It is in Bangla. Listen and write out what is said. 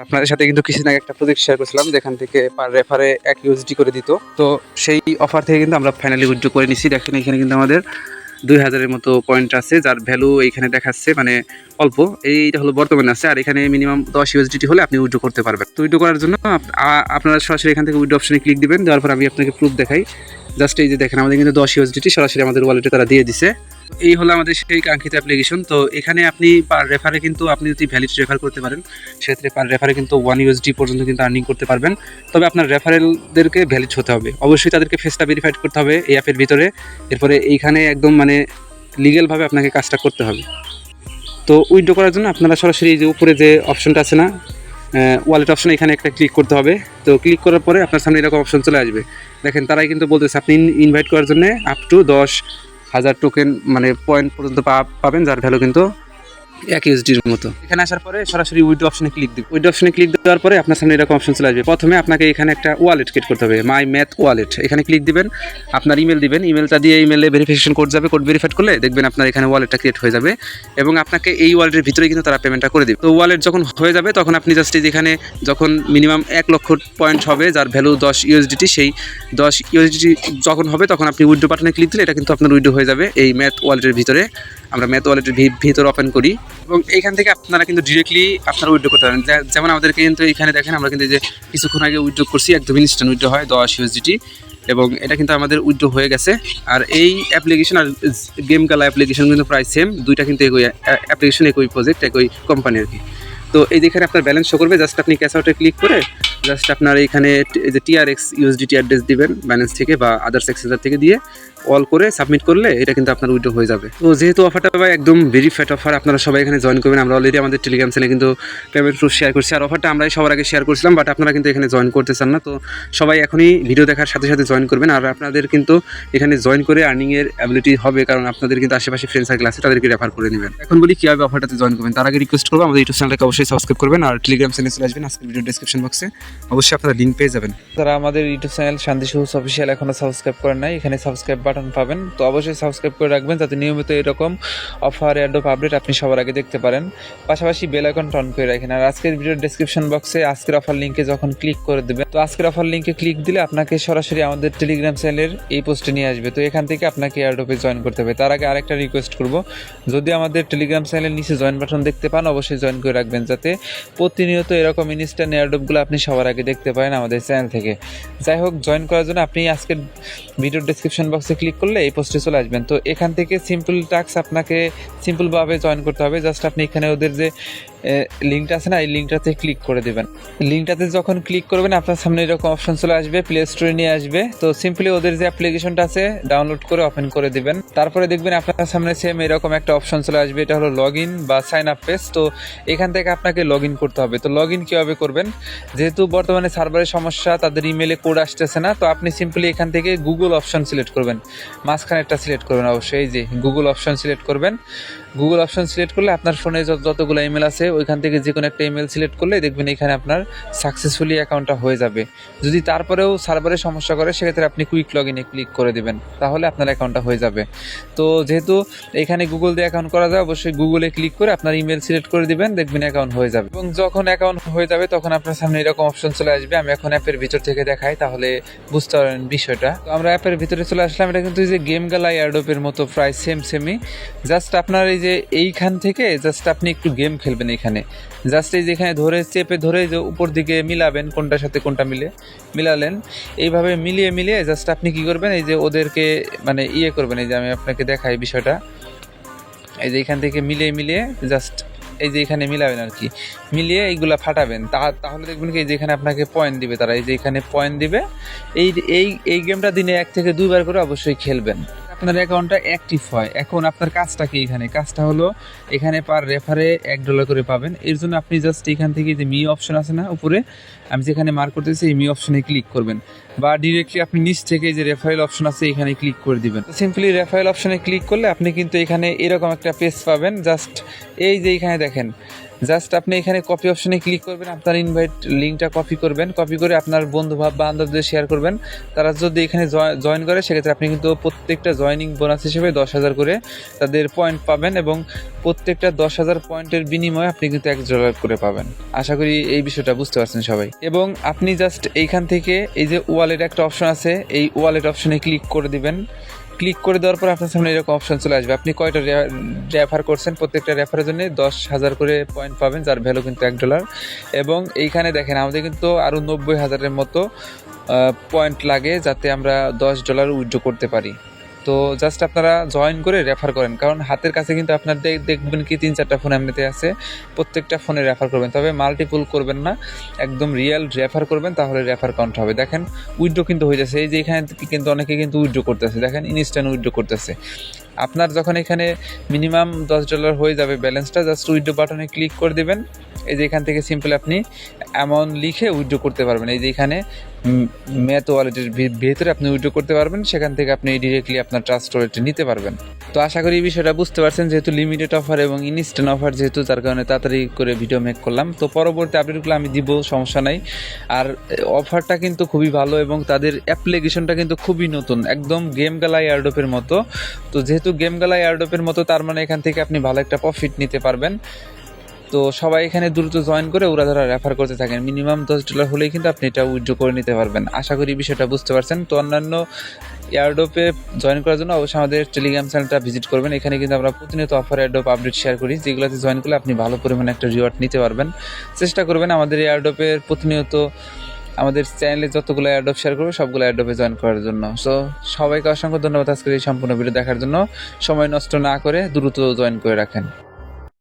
আপনাদের সাথে কিন্তু কিছুদিন আগে একটা প্রজেক্ট শেয়ার করেছিলাম যেখান থেকে পার রেফারে 1 ইউএসডি করে দিত। তো সেই অফার থেকে কিন্তু আমরা ফাইনালি উইথড্র করে নিছি। দেখেন এখানে কিন্তু আমাদের 2000-এর মতো পয়েন্ট আছে, যার ভ্যালু এইখানে দেখাচ্ছে, মানে অল্প। এইটা হলো বর্তমানে আছে, আর এখানে মিনিমাম 10 ইউএসডিটি হলে আপনি উইথড্র করতে পারবেন। তো উইথড্র করার জন্য আপনারা সরাসরি এখান থেকে উইথড্র অপশনে ক্লিক দিবেন। দেওয়ার পর আমি আপনাকে প্রুফ দেখাই। জাস্ট এই যে দেখেন আমাদের কিন্তু 10 ইউএসডিটি সরাসরি আমাদের ওয়ালেটে তারা দিয়ে দিছে। এই হলো আমাদের সেই কাঙ্ক্ষিত অ্যাপ্লিকেশন। তো এখানে আপনি পার রেফারে কিন্তু আপনি যদি ভ্যালিড রেফার করতে পারেন, সেক্ষেত্রে পার রেফারে কিন্তু 1 ইউএসডি পর্যন্ত কিন্তু আর্নিং করতে পারবেন। তবে আপনার রেফারেলদেরকে ভ্যালিড হতে হবে, অবশ্যই তাদেরকে ফেসটা ভেরিফাইড করতে হবে এই অ্যাপের ভিতরে। এরপরে এইখানে একদম মানে লিগ্যালভাবে আপনাকে কাজটা করতে হবে। তো উইথড্র করার জন্য আপনারা সরাসরি এই যে উপরে যে অপশনটা আছে না, ওয়ালেট অপশন, এখানে একটা ক্লিক করতে হবে। তো ক্লিক করার পরে আপনার সামনে এরকম অপশন চলে আসবে। দেখেন তারাই কিন্তু বলতেছে আপনি ইনভাইট করার জন্য আপ টু 10,000 টোকেন মানে পয়েন্ট পর্যন্ত পাবেন, যার ভ্যালু কিন্তু 1 ইউএসডির মতো। এখানে আসার পরে সরাসরি উইথড্র অপশনে ক্লিক দিন। উইথড্র অপশনে ক্লিক দেওয়ার পরে আপনার সামনে এরকম অপশন চলে আসবে। প্রথমে আপনাকে এখানে একটা ওয়ালেট ক্রিয়েট করতে হবে, মাই ম্যাথ ওয়ালেট। এখানে ক্লিক দিবেন, আপনার ইমেল দিবেন, ইমেলটা দিয়ে ইমেলে ভেরিফিকেশন কোড যাবে, কোড ভেরিফাইড করলে দেখবেন আপনার এখানে ওয়ালেটটা ক্রিয়েট হয়ে যাবে এবং আপনাকে এই ওয়ালেটের ভিতরে কিন্তু তারা পেমেন্টটা করে দিবে। তো ওয়ালেট যখন হয়ে যাবে তখন আপনি জাস্ট যেখানে যখন মিনিমাম 1 লক্ষ পয়েন্ট হবে, যার ভ্যালু 10 ইউএসডিটি, সেই 10 ইউএসডিটি যখন হবে তখন আপনি উইথড্র বাটনে ক্লিক দিলে এটা কিন্তু আপনার উইথড্র হয়ে যাবে এই ম্যাথ ওয়ালেটের ভিতরে। আমরা ম্যাথ ওয়ালেটের ভিতরে ওপেন করি এবং এইখান থেকে আপনারা কিন্তু ডিরেক্টলি আপনারা উইথড্র করতে পারেন। যেমন আমাদেরকে কিন্তু এইখানে দেখেন আমরা কিন্তু যে কিছুক্ষণ আগে উইথড্র করছি, একদম ইনস্ট্যান্ট উইথড্র হয় 10 ইউএসডিটি এবং এটা কিন্তু আমাদের উইথড্র হয়ে গেছে। আর এই অ্যাপ্লিকেশন আর গেম গালা অ্যাপ্লিকেশন কিন্তু প্রায় সেম, দুইটা কিন্তু একই অ্যাপ্লিকেশন, একই প্রজেক্ট, একই কোম্পানি আর কি। তো এই যেখানে আপনার ব্যালেন্স শো করবে, জাস্ট আপনি ক্যাশ আউটে ক্লিক করে জাস্ট আপনার এইখানে যে টিআরএক্স ইউএসডিটি অ্যাড্রেস দিবেন ব্যালেন্স থেকে বা আদার্স এক্সচেঞ্জার থেকে দিয়ে অল করে সাবমিট করলে এটা কিন্তু আপনার উইথড্র হয়ে যাবে। তো যেহেতু অফারটা ভাই একদম ভেরিফাইড অফার, আপনারা সবাই এখানে জয়েন করবেন। আমরা অলরেডি আমাদের টেলিগ্রাম চ্যানেলে কিন্তু পেমেন্ট প্রুফ শেয়ার করছি, আর অফারটা আমরাই সবার আগে শেয়ার করছিলাম, বাট আপনারা কিন্তু এখানে জয়েন করতে চান না। তো সবাই এখনই ভিডিও দেখার সাথে সাথে জয়েন করবেন, আর আপনাদের কিন্তু এখানে জয়েন করে আর্নিংয়ের অ্যাবিলিটি হবে, কারণ আপনাদের কিন্তু আশেপাশে ফ্রেন্ড সার্কেল আছে, তাদেরকে রেফার করে নেবেন। এখন বলি কীভাবে অফারটাতে জয়েন করবেন। তার আগে রিকোয়েস্ট করবো আমাদের ইউটিউব চ্যানেলটাকে অবশ্যই সাবস্ক্রাইব করবেন, আর টেলিগ্রাম চ্যানেলে চলে আসবেন। আজকের ভিডিও ডেসক্রিপশন বক্সে অবশ্যই আপনারা লিঙ্ক পেয়ে যাবেন। যারা আমাদের ইউটিউব চ্যানেল শান্তি সবুজ অফিসিয়াল এখনো সাবস্ক্রাইব করেন নাই, এখানে সাবস্ক্রাইব বাটন পাবেন, তো অবশ্যই সাবস্ক্রাইব করে রাখবেন যাতে নিয়মিত এরকম অফার এয়ারড্রপ আপডেট আপনি সবার আগে দেখতে পারেন। পাশাপাশি বেল আইকনটা অন করে রাখেন। আর আজকের ভিডিওর ডেসক্রিপশন বক্সে আজকের অফার লিঙ্কে যখন ক্লিক করে দেবেন, তো আজকের অফার লিঙ্কে ক্লিক দিলে আপনাকে সরাসরি আমাদের টেলিগ্রাম চ্যানেলের এই পোস্টে নিয়ে আসবে। তো এখান থেকে আপনাকে এয়ারড্রপে জয়েন করতে হবে। তার আগে আরেকটা রিকোয়েস্ট করব, যদি আমাদের টেলিগ্রাম চ্যানেলের নিচে জয়েন বাটন দেখতে পান অবশ্যই জয়েন করে রাখবেন, যাতে প্রতিনিয়ত এরকম ইনস্ট্যান্ট এয়ারড্রপগুলো আপনি সবার আগে দেখতে পারেন আমাদের চ্যানেল থেকে। যাই হোক, জয়েন করার জন্য আপনি আজকের ভিডিওর ডেসক্রিপশন বক্সে ক্লিক করলে এই পোস্টে চলে আসবেন। তো এখান থেকে সিম্পল টাস্ক আপনাকে সিম্পলভাবে জয়েন করতে হবে। জাস্ট আপনি এখানে ওদের যে লিঙ্কটা আছে না, এই লিঙ্কটাতে ক্লিক করে দেবেন। লিঙ্কটাতে যখন ক্লিক করবেন আপনার সামনে এরকম অপশন চলে আসবে, প্লে স্টোরে নিয়ে আসবে। তো সিম্পলি ওদের যে অ্যাপ্লিকেশনটা আছে ডাউনলোড করে ওপেন করে দেবেন। তারপরে দেখবেন আপনার সামনে সেম এরকম একটা অপশন চলে আসবে, এটা হলো লগ ইন বা সাইন আপ পেজ। তো এখান থেকে আপনাকে লগ ইন করতে হবে। তো লগ ইন কীভাবে করবেন, যেহেতু বর্তমানে সার্ভারের সমস্যা, তাদের ইমেলে কোড আসতেছে না, তো আপনি সিম্পলি এখান থেকে গুগল অপশন সিলেক্ট করবেন, মাঝখানেরটা সিলেক্ট করবেন। অবশ্যই এই যে গুগল অপশন সিলেক্ট করবেন। গুগল অপশন সিলেক্ট করলে আপনার ফোনে যতগুলো ইমেল আছে ওইখান থেকে যে কোনো একটা ইমেল সিলেক্ট করলে দেখবেন এখানে আপনার সাকসেসফুলি অ্যাকাউন্টটা হয়ে যাবে। যদি তারপরেও সার্ভারের সমস্যা করে সেক্ষেত্রে আপনি কুইক লগ ইনে ক্লিক করে দেবেন, তাহলে আপনার অ্যাকাউন্টটা হয়ে যাবে। তো যেহেতু এখানে গুগল দিয়ে অ্যাকাউন্ট করা যায়, অবশ্যই গুগলে ক্লিক করে আপনার ইমেল সিলেক্ট করে দিবেন, দেখবেন অ্যাকাউন্ট হয়ে যাবে। এবং যখন অ্যাকাউন্ট হয়ে যাবে তখন আপনার সামনে এরকম অপশন চলে আসবে। আমি এখন অ্যাপের ভিতর থেকে দেখাই, তাহলে বুঝতে পারবেন বিষয়টা। তো আমরা অ্যাপের ভিতরে চলে আসলাম। এটা কিন্তু এই যে গেম গালা এয়ারড্রপের মতো প্রায় সেমই। জাস্ট আপনার এই যে এইখান থেকে জাস্ট আপনি একটু গেম খেলবেন। এখানে জাস্ট এই যেখানে ধরে চেপে ধরে যে উপর দিকে মিলাবেন, কোনটার সাথে কোনটা মিলালেন, এইভাবে মিলিয়ে জাস্ট আপনি কি করবেন, এই যে ওদেরকে মানে করবেন। এই যে আমি আপনাকে দেখাই বিষয়টা, এই যে এখান থেকে মিলিয়ে জাস্ট এই যে এখানে মিলাবেন আর কি, মিলিয়ে এইগুলা ফাটাবেন। তাহলে দেখবেন কি যে এখানে আপনাকে পয়েন্ট দিবে তারা, এই যে এখানে পয়েন্ট দিবে। এই গেমটা দিনে 1 থেকে 2 বার করে অবশ্যই খেলবেন, আপনার অ্যাকাউন্টটা অ্যাক্টিভ হয়। এখন আপনার কাজটা কি, কাজটা হলো এখানে পার রেফারে $1 করে পাবেন। এর জন্য আপনি জাস্ট এখান থেকে যে মি অপশন আছে না উপরে, আমি যেখানে মার্ক করতেছি এই মি অপশনে ক্লিক করবেন, বা ডিরেক্টলি আপনি নিচ থেকে যে রেফারেল অপশন আছে এখানে ক্লিক করে দিবেন। সিম্পলি রেফারেল অপশনে ক্লিক করলে আপনি কিন্তু এখানে এরকম একটা পেজ পাবেন। জাস্ট এই যে এখানে দেখেন জাস্ট আপনি এখানে কপি অপশনে ক্লিক করবেন, আপনার ইনভাইট লিঙ্কটা কপি করবেন, কপি করে আপনার বন্ধু বান্ধবদের শেয়ার করবেন। তারা যদি এখানে জয়েন করে সেক্ষেত্রে আপনি কিন্তু প্রত্যেকটা জয়েনিং বোনাস হিসেবে 10,000 করে তাদের পয়েন্ট পাবেন এবং প্রত্যেকটা 10,000 পয়েন্টের বিনিময়ে আপনি কিন্তু $1 করে পাবেন। আশা করি এই বিষয়টা বুঝতে পারছেন সবাই। এবং আপনি জাস্ট এইখান থেকে এই যে ওয়ালেট একটা অপশন আছে, এই ওয়ালেট অপশনে ক্লিক করে দিবেন। ক্লিক করে দেওয়ার পর আপনার সামনে এরকম অপশন চলে আসবে। আপনি কয়টা রেফার করছেন, প্রত্যেকটা রেফারের জন্য 10,000 করে পয়েন্ট পাবেন, যার ভ্যালু কিন্তু $1। এবং এইখানে দেখেন আমাদের কিন্তু আরও 90,000-এর মতো পয়েন্ট লাগে যাতে আমরা $10 উইথড্র করতে পারি। তো জাস্ট আপনারা জয়েন করে রেফার করেন, কারণ হাতের কাছে কিন্তু আপনার দেখবেন কি 3-4টা ফোন এমনিতে আছে, প্রত্যেকটা ফোনে রেফার করবেন, তবে মাল্টিপুল করবেন না, একদম রিয়েল রেফার করবেন, তাহলে রেফার কাউন্ট হবে। দেখেন উইথড্র কিন্তু হয়ে যাচ্ছে, এই যে এখানে কিন্তু অনেকে কিন্তু উইথড্র করতেছে, দেখেন ইনস্ট্যান্ট উইথড্র করতেছে। আপনার যখন এখানে মিনিমাম $10 হয়ে যাবে ব্যালেন্সটা, জাস্ট উইথড্র বাটনে ক্লিক করে দেবেন। এই যে এখান থেকে সিম্পল আপনি অ্যামাউন্ট লিখে উইথড্র করতে পারবেন। এই যে এখানে ম্যাথ ওয়ালেটের ভিতরে আপনি উইথড্র করতে পারবেন, সেখান থেকে আপনি ডিরেক্টলি আপনার ট্রাস্ট ওয়ালেটে নিতে পারবেন। তো আশা করি এই বিষয়টা বুঝতে পারছেন, যেহেতু লিমিটেড অফার এবং ইনস্ট্যান্ট অফার যেহেতু, তার কারণে তাড়াতাড়ি করে ভিডিও মেক করলাম। তো পরবর্তী আপডেটগুলো আমি দিব, সমস্যা নাই। আর অফারটা কিন্তু খুবই ভালো এবং তাদের অ্যাপ্লিকেশনটা কিন্তু খুবই নতুন, একদম গেম গালা এয়ারড্রপের মতো। তো যেহেতু গেম গালা এয়ারড্রপের মতো, তার মানে এখান থেকে আপনি ভালো একটা প্রফিট নিতে পারবেন। তো সবাই এখানে দ্রুত জয়েন করে ওরা যারা রেফার করতে থাকেন, মিনিমাম $10 হলেই কিন্তু আপনি এটা উইথড্র করে নিতে পারবেন। আশা করি বিষয়টা বুঝতে পারছেন। তো অন্যান্য এয়ারড্রপে জয়েন করার জন্য অবশ্যই আমাদের টেলিগ্রাম চ্যানেলটা ভিজিট করবেন। এখানে কিন্তু আমরা প্রতিনিয়ত অফার এয়ারড্রপ আপডেট শেয়ার করি, যেগুলোতে জয়েন করলে আপনি ভালো পরিমাণে একটা রিওয়ার্ড নিতে পারবেন। চেষ্টা করবেন আমাদের এয়ারড্রপের প্রতিনিয়ত আমাদের চ্যানেলে যতগুলো এয়ারড্রপ শেয়ার করবে সবগুলো এয়ারড্রপে জয়েন করার জন্য। সো সবাইকে অসংখ্য ধন্যবাদ আজকের এই সম্পূর্ণ ভিডিও দেখার জন্য। সময় নষ্ট না করে দ্রুত জয়েন করে রাখেন।